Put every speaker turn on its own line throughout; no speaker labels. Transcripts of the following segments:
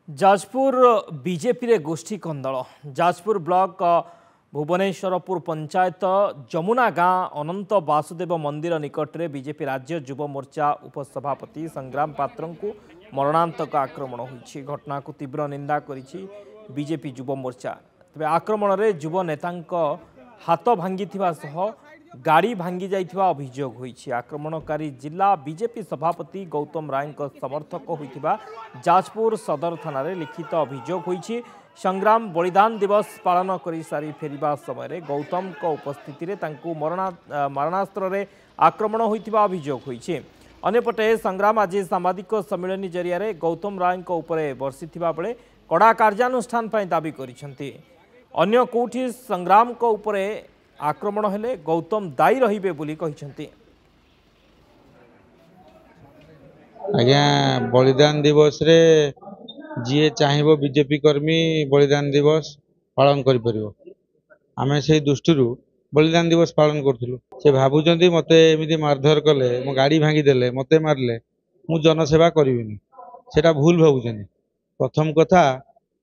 Jajpur BJP रे गोष्ठी कंदल Jajpur block Bhuvaneshwarpur panchayat Jamuna गाँ अनंत वासुदेव मंदिर निकट में बीजेपी राज्य युव मोर्चा उपसभापति संग्राम पात्र को मरणांतक आक्रमण होती घटना को तीव्र निंदा करिछि बीजेपी युव मोर्चा। तेज आक्रमण में युव नेता हाथ भांगी गाड़ी भांगी जाइथिबा अभियोग होइछि। आक्रमणकारी जिला बीजेपी सभापति गौतम राय समर्थक होइथिबा जाजपुर सदर थाना रे लिखित अभियोग होइछि। संग्राम बलिदान दिवस पालन करि सारी फेरिबा समय गौतम को उपस्थिति रे तांकु मारणास्त्र रे आक्रमण होइथिबा अभियोग होइछि। अन्यपटे संग्राम आज सामाजिक सम्मेलन जरिया रे गौतम राय उपरे बर्षिथिबा बेले कड़ा कार्यानुष्ठान पय दाबी करिसेंति। अन्य कोठी संग्राम को उपरे आक्रमण हेले गौतम दायी रहिबे बोली कहिसेंति।
आज्ञा बलिदान दिवस रे जी चाहिए बीजेपी कर्मी बलिदान दिवस पालन करि परिबो। आमे से दृष्टि बलिदान दिवस पालन करथिलु। से भाबुचंती मते एमिति मारधर कले मो गाड़ी भांगी देले मते मारले मु जनसेवा करिविनी सेटा भूल भाबुचंती। प्रथम कथा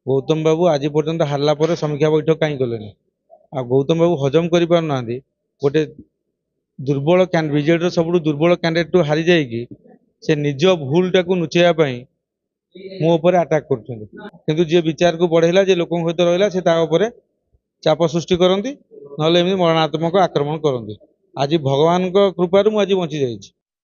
गौतम बाबू आज पर्यंत हारला पर समीक्षा बैठक कहीं कलेनी आ गौतम बाबू हजम कर पारना गोटे दुर्बल बीजेडी सब दुर्बल कैंडिडेट हारी जाएगी से निज भूल टाक नुचेवाई मो उपर अटैक कर जी विचार को बढ़ेला जे लोक सहित रहा से चाप सृष्टि करती ना मरणात्मक आक्रमण करती। आज भगवान कृपारू मुझे बंची जाइए।